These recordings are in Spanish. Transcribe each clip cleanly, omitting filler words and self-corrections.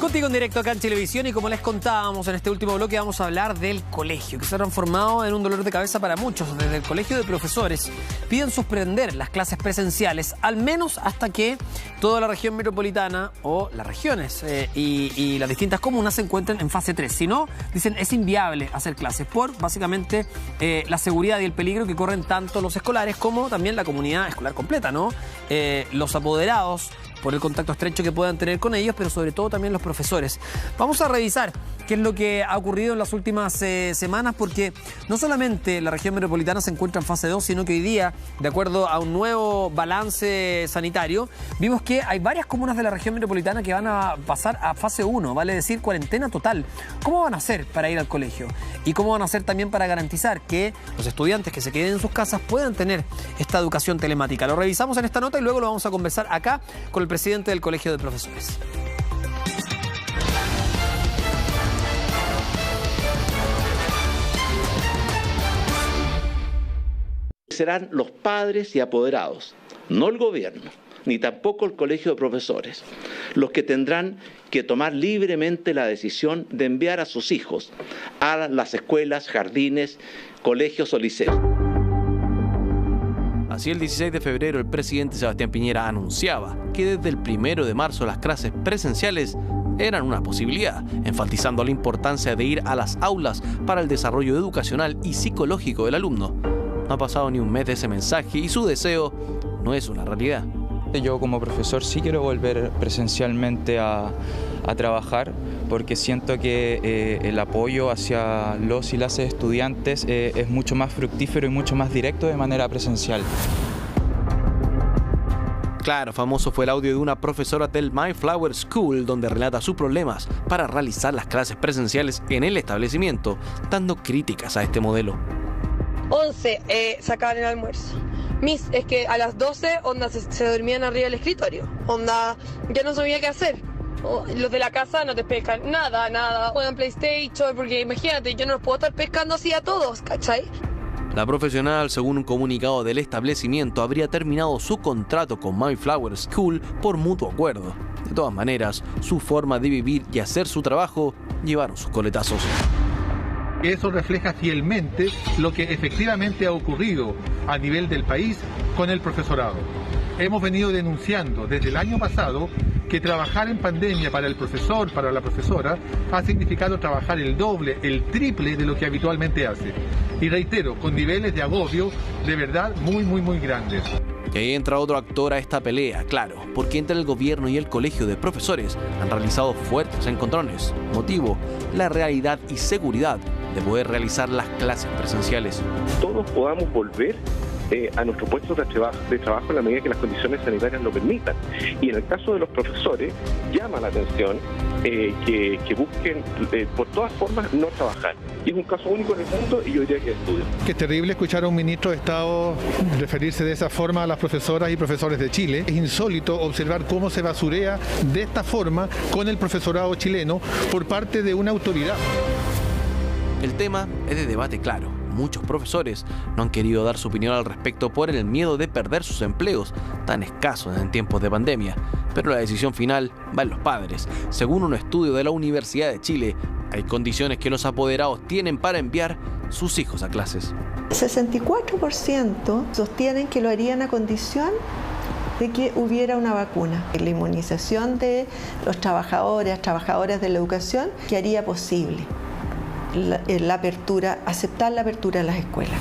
Contigo en directo acá en Chilevisión, y como les contábamos en este último bloque, vamos a hablar del colegio, que se ha transformado en un dolor de cabeza para muchos. Desde el colegio de profesores piden suspender las clases presenciales, al menos hasta que toda la región metropolitana o las regiones y las distintas comunas se encuentren en fase 3. Si no, dicen, es inviable hacer clases por básicamente la seguridad y el peligro que corren tanto los escolares como también la comunidad escolar completa, ¿no? Los apoderados, por el contacto estrecho que puedan tener con ellos, pero sobre todo también los profesores. Vamos a revisar qué es lo que ha ocurrido en las últimas semanas, porque no solamente la región metropolitana se encuentra en fase 2, sino que hoy día, de acuerdo a un nuevo balance sanitario, vimos que hay varias comunas de la región metropolitana que van a pasar a fase 1, vale decir cuarentena total. ¿Cómo van a hacer para ir al colegio? ¿Y cómo van a hacer también para garantizar que los estudiantes que se queden en sus casas puedan tener esta educación telemática? Lo revisamos en esta nota y luego lo vamos a conversar acá con el presidente del Colegio de Profesores. Serán los padres y apoderados, no el gobierno, ni tampoco el Colegio de Profesores, los que tendrán que tomar libremente la decisión de enviar a sus hijos a las escuelas, jardines, colegios o liceos. Así, el 16 de febrero, el presidente Sebastián Piñera anunciaba que desde el 1 de marzo las clases presenciales eran una posibilidad, enfatizando la importancia de ir a las aulas para el desarrollo educacional y psicológico del alumno. No ha pasado ni un mes de ese mensaje y su deseo no es una realidad. Yo como profesor sí quiero volver presencialmente a trabajar, porque siento que el apoyo hacia los y las estudiantes es mucho más fructífero y mucho más directo de manera presencial. Claro, famoso fue el audio de una profesora del Mayflower School, donde relata sus problemas para realizar las clases presenciales en el establecimiento, dando críticas a este modelo. 11 sacaban el almuerzo. Miss, es que a las 12 onda se dormían arriba del escritorio. Onda, ya no sabía qué hacer. Los de la casa no te pescan nada. Juegan PlayStation, porque imagínate, yo no los puedo estar pescando así a todos, ¿cachai? La profesional, según un comunicado del establecimiento, habría terminado su contrato con Mayflower School por mutuo acuerdo. De todas maneras, su forma de vivir y hacer su trabajo llevaron sus coletazos. Eso refleja fielmente lo que efectivamente ha ocurrido a nivel del país con el profesorado. Hemos venido denunciando desde el año pasado que trabajar en pandemia para el profesor, para la profesora, ha significado trabajar el doble, el triple de lo que habitualmente hace. Y reitero, con niveles de agobio de verdad muy grandes. Y ahí entra otro actor a esta pelea, claro, porque entre el gobierno y el colegio de profesores han realizado fuertes encontrones. Motivo, la realidad y seguridad de poder realizar las clases presenciales. Todos podamos volver a nuestros puestos de trabajo en la medida que las condiciones sanitarias lo permitan. Y en el caso de los profesores, llama la atención que busquen por todas formas no trabajar. Y es un caso único en el mundo, y yo diría que es estudio. Qué terrible escuchar a un ministro de Estado referirse de esa forma a las profesoras y profesores de Chile. Es insólito observar cómo se basurea de esta forma con el profesorado chileno por parte de una autoridad. El tema es de debate, claro. Muchos profesores no han querido dar su opinión al respecto por el miedo de perder sus empleos, tan escasos en tiempos de pandemia. Pero la decisión final va en los padres. Según un estudio de la Universidad de Chile, hay condiciones que los apoderados tienen para enviar sus hijos a clases. 64% sostienen que lo harían a condición de que hubiera una vacuna. La inmunización de los trabajadoras de la educación que haría posible la apertura, aceptar la apertura de las escuelas.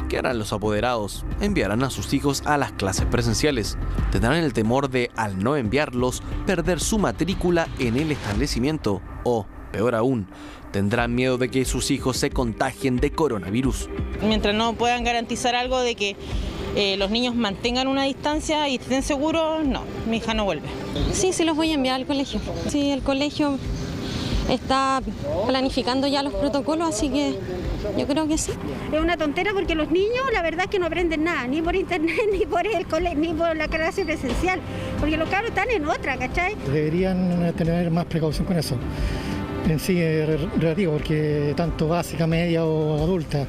¿Qué harán los apoderados? ¿Enviarán a sus hijos a las clases presenciales? ¿Tendrán el temor de, al no enviarlos, perder su matrícula en el establecimiento? O, peor aún, ¿tendrán miedo de que sus hijos se contagien de coronavirus? Mientras no puedan garantizar algo de que los niños mantengan una distancia y estén seguros, no, mi hija no vuelve. Sí, los voy a enviar al colegio. Sí, el colegio está planificando ya los protocolos, así que yo creo que sí. Es una tontera porque los niños la verdad es que no aprenden nada, ni por internet, ni por el colegio, ni por la clase presencial, porque los cabros están en otra, ¿cachai? Deberían tener más precaución con eso. En sí es relativo, porque tanto básica, media o adulta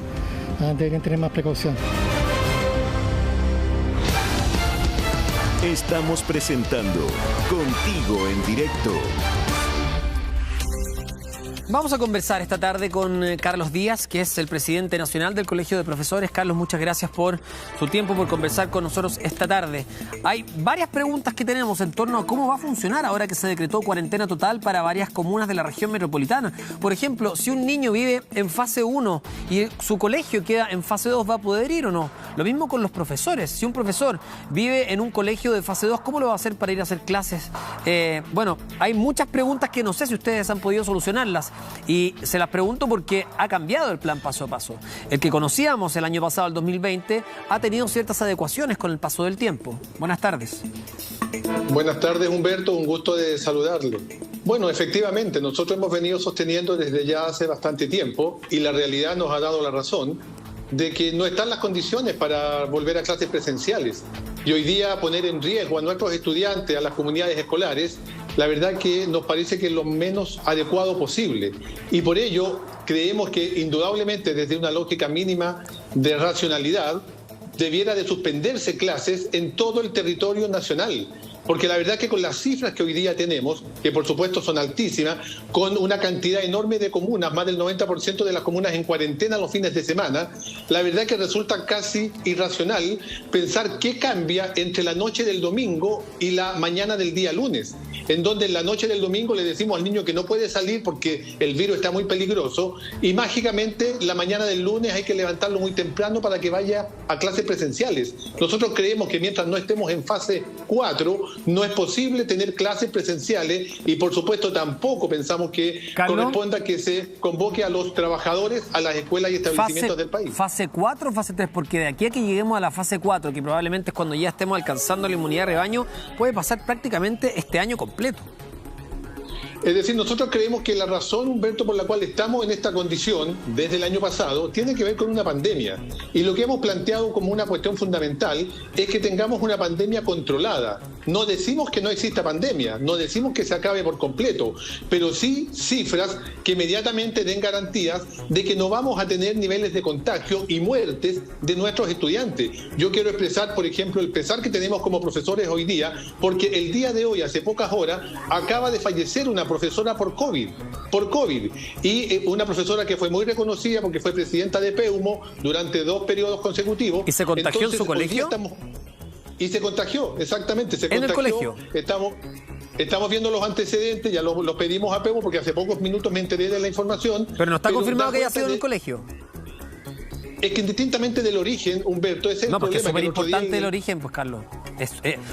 deberían tener más precaución. Estamos presentando Contigo en Directo. Vamos a conversar esta tarde con Carlos Díaz, que es el presidente nacional del Colegio de Profesores. Carlos, muchas gracias por su tiempo, por conversar con nosotros esta tarde. Hay varias preguntas que tenemos en torno a cómo va a funcionar ahora que se decretó cuarentena total para varias comunas de la región metropolitana. Por ejemplo, si un niño vive en fase 1 y su colegio queda en fase 2, ¿va a poder ir o no? Lo mismo con los profesores. Si un profesor vive en un colegio de fase 2, ¿cómo lo va a hacer para ir a hacer clases? Bueno, hay muchas preguntas que no sé si ustedes han podido solucionarlas. Y se las pregunto porque ha cambiado el plan paso a paso. El que conocíamos el año pasado, el 2020, ha tenido ciertas adecuaciones con el paso del tiempo. Buenas tardes. Buenas tardes, Humberto. Un gusto de saludarlo. Bueno, efectivamente, nosotros hemos venido sosteniendo desde ya hace bastante tiempo y la realidad nos ha dado la razón de que no están las condiciones para volver a clases presenciales. Y hoy día poner en riesgo a nuestros estudiantes, a las comunidades escolares, la verdad que nos parece que es lo menos adecuado posible. Y por ello creemos que indudablemente desde una lógica mínima de racionalidad debiera de suspenderse clases en todo el territorio nacional. Porque la verdad que con las cifras que hoy día tenemos, que por supuesto son altísimas, con una cantidad enorme de comunas, más del 90% de las comunas en cuarentena los fines de semana, la verdad que resulta casi irracional pensar qué cambia entre la noche del domingo y la mañana del día lunes, en donde en la noche del domingo le decimos al niño que no puede salir porque el virus está muy peligroso y mágicamente la mañana del lunes hay que levantarlo muy temprano para que vaya a clases presenciales. Nosotros creemos que mientras no estemos en fase 4, no es posible tener clases presenciales y por supuesto tampoco pensamos que corresponda que se convoque a los trabajadores a las escuelas y establecimientos del país. ¿Fase 4 o fase 3? Porque de aquí a que lleguemos a la fase 4, que probablemente es cuando ya estemos alcanzando la inmunidad de rebaño, puede pasar prácticamente este año completo. Es decir, nosotros creemos que la razón, Humberto, por la cual estamos en esta condición desde el año pasado tiene que ver con una pandemia. Y lo que hemos planteado como una cuestión fundamental es que tengamos una pandemia controlada. No decimos que no exista pandemia, no decimos que se acabe por completo, pero sí cifras que inmediatamente den garantías de que no vamos a tener niveles de contagio y muertes de nuestros estudiantes. Yo quiero expresar, por ejemplo, el pesar que tenemos como profesores hoy día, porque el día de hoy, hace pocas horas, acaba de fallecer una profesora por COVID, y una profesora que fue muy reconocida porque fue presidenta de PEUMO durante 2 periodos consecutivos. ¿Y se contagió en su colegio? Y se contagió, exactamente, se contagió. ¿En el colegio? Estamos viendo los antecedentes, ya los pedimos a PEUMO porque hace pocos minutos me enteré de la información. Pero no está confirmado que haya sido en el colegio. Es que indistintamente del origen, Humberto, ese es el problema. No, porque es súper importante el origen, pues, Carlos.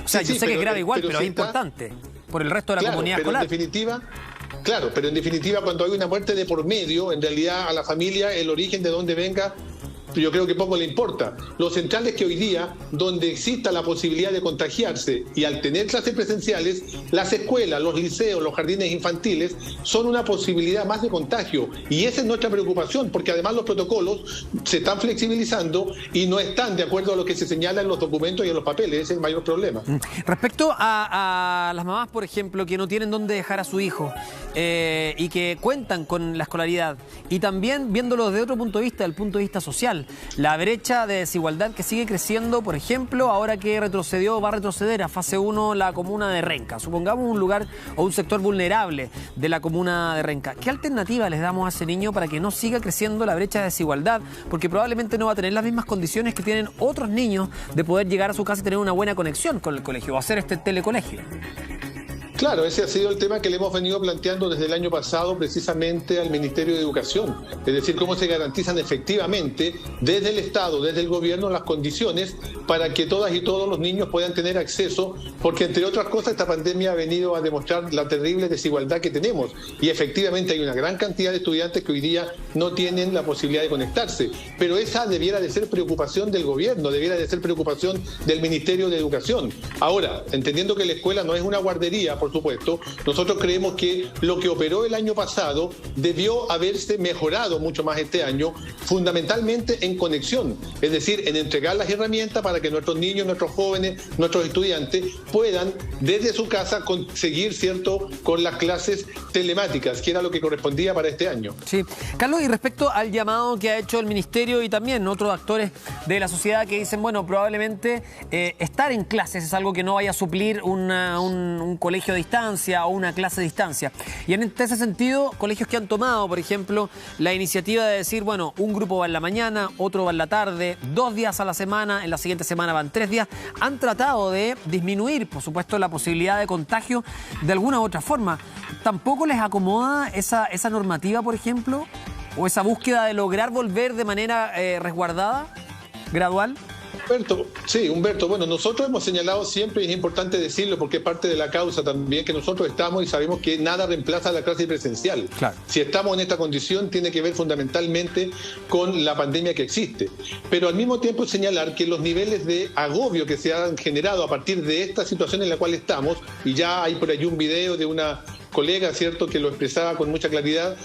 O sea, yo sé que es grave igual, pero es importante por el resto de la comunidad escolar. Pero en definitiva, cuando hay una muerte de por medio, en realidad a la familia, el origen de dónde venga, yo creo que poco le importa. Lo central es que hoy día, donde exista la posibilidad de contagiarse y al tener clases presenciales, las escuelas, los liceos, los jardines infantiles son una posibilidad más de contagio. Y esa es nuestra preocupación, porque además los protocolos se están flexibilizando y no están de acuerdo a lo que se señala en los documentos y en los papeles. Ese es el mayor problema. Respecto a las mamás, por ejemplo, que no tienen dónde dejar a su hijo y que cuentan con la escolaridad, y también viéndolo desde otro punto de vista, del punto de vista social, la brecha de desigualdad que sigue creciendo, por ejemplo, ahora que va a retroceder a fase 1 la comuna de Renca. Supongamos un lugar o un sector vulnerable de la comuna de Renca. ¿Qué alternativa les damos a ese niño para que no siga creciendo la brecha de desigualdad? Porque probablemente no va a tener las mismas condiciones que tienen otros niños de poder llegar a su casa y tener una buena conexión con el colegio, o hacer este telecolegio. Claro, ese ha sido el tema que le hemos venido planteando desde el año pasado precisamente al Ministerio de Educación. Es decir, cómo se garantizan efectivamente desde el Estado, desde el gobierno, las condiciones para que todas y todos los niños puedan tener acceso, porque entre otras cosas esta pandemia ha venido a demostrar la terrible desigualdad que tenemos. Y efectivamente hay una gran cantidad de estudiantes que hoy día no tienen la posibilidad de conectarse. Pero esa debiera de ser preocupación del gobierno, debiera de ser preocupación del Ministerio de Educación. Ahora, entendiendo que la escuela no es una guardería, por por supuesto. Nosotros creemos que lo que operó el año pasado debió haberse mejorado mucho más este año, fundamentalmente en conexión, es decir, en entregar las herramientas para que nuestros niños, nuestros jóvenes, nuestros estudiantes puedan desde su casa seguir, ¿cierto?, con las clases telemáticas, que era lo que correspondía para este año. Sí. Carlos, y respecto al llamado que ha hecho el Ministerio y también otros actores de la sociedad que dicen, bueno, probablemente estar en clases es algo que no vaya a suplir un colegio a distancia o una clase a distancia. Y en ese sentido, colegios que han tomado, por ejemplo, la iniciativa de decir, bueno, un grupo va en la mañana, otro va en la tarde, 2 días a la semana, en la siguiente semana van 3 días, han tratado de disminuir, por supuesto, la posibilidad de contagio de alguna u otra forma. ¿Tampoco les acomoda esa normativa, por ejemplo? ¿O esa búsqueda de lograr volver de manera resguardada, gradual? Humberto, bueno, nosotros hemos señalado siempre, y es importante decirlo porque es parte de la causa también, que nosotros estamos y sabemos que nada reemplaza la clase presencial. Claro. Si estamos en esta condición, tiene que ver fundamentalmente con la pandemia que existe. Pero al mismo tiempo señalar que los niveles de agobio que se han generado a partir de esta situación en la cual estamos, y ya hay por allí un video de una colega, ¿cierto?, que lo expresaba con mucha claridad,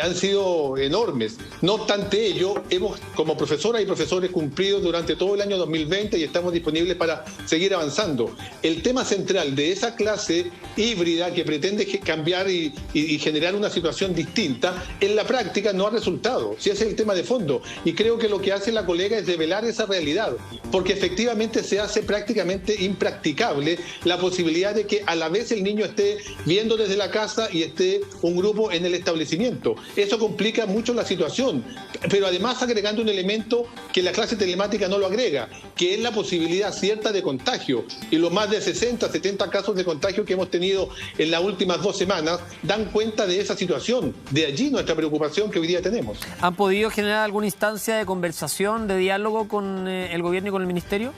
han sido enormes. No obstante ello, hemos como profesoras y profesores cumplido durante todo el año 2020 y estamos disponibles para seguir avanzando. El tema central de esa clase híbrida que pretende cambiar y generar una situación distinta, en la práctica no ha resultado. Si ese es el tema de fondo. Y creo que lo que hace la colega es develar esa realidad, porque efectivamente se hace prácticamente impracticable la posibilidad de que a la vez el niño esté viendo desde la casa y esté un grupo en el establecimiento. Eso complica mucho la situación, pero además agregando un elemento que la clase telemática no lo agrega, que es la posibilidad cierta de contagio. Y los más de 60, 70 casos de contagio que hemos tenido en las últimas 2 semanas dan cuenta de esa situación. De allí nuestra preocupación que hoy día tenemos. ¿Han podido generar alguna instancia de conversación, de diálogo con el gobierno y con el ministerio?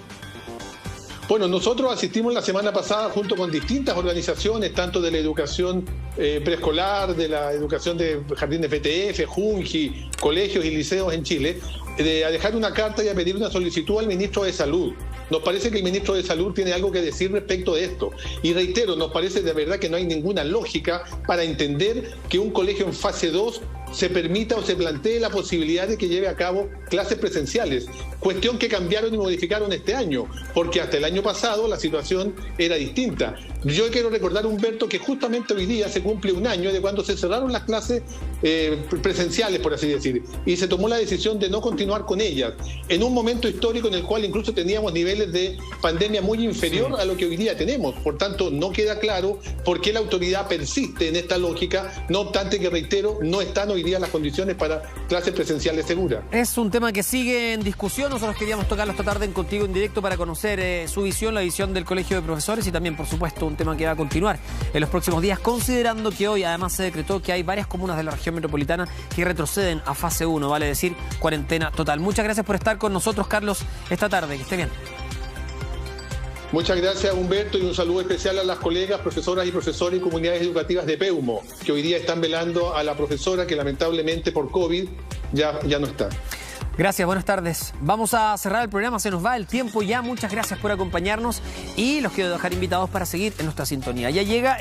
Bueno, nosotros asistimos la semana pasada junto con distintas organizaciones, tanto de la educación preescolar, de la educación de jardines FTF, Junji, colegios y liceos en Chile, a dejar una carta y a pedir una solicitud al ministro de Salud. Nos parece que el ministro de Salud tiene algo que decir respecto de esto. Y reitero, nos parece de verdad que no hay ninguna lógica para entender que un colegio en fase 2 se permita o se plantee la posibilidad de que lleve a cabo clases presenciales. Cuestión que cambiaron y modificaron este año, porque hasta el año pasado la situación era distinta. Yo quiero recordar, Humberto, que justamente hoy día se cumple un año de cuando se cerraron las clases presenciales, por así decir, y se tomó la decisión de no continuar con ellas, en un momento histórico en el cual incluso teníamos niveles de pandemia muy inferior a lo que hoy día tenemos. Por tanto, no queda claro por qué la autoridad persiste en esta lógica, no obstante que, reitero, no están hoy día las condiciones para clases presenciales seguras. Es un tema que sigue en discusión. Nosotros queríamos tocarlo esta tarde en Contigo en Directo para conocer su visión, la visión del Colegio de Profesores, y también, por supuesto, un tema que va a continuar en los próximos días, considerando que hoy además se decretó que hay varias comunas de la región metropolitana que retroceden a fase 1, vale decir, cuarentena total. Muchas gracias por estar con nosotros, Carlos, esta tarde. Que esté bien. Muchas gracias, Humberto, y un saludo especial a las colegas, profesoras y profesores y comunidades educativas de Peumo, que hoy día están velando a la profesora que lamentablemente por COVID ya no está. Gracias, buenas tardes. Vamos a cerrar el programa, se nos va el tiempo ya. Muchas gracias por acompañarnos y los quiero dejar invitados para seguir en nuestra sintonía. Ya llega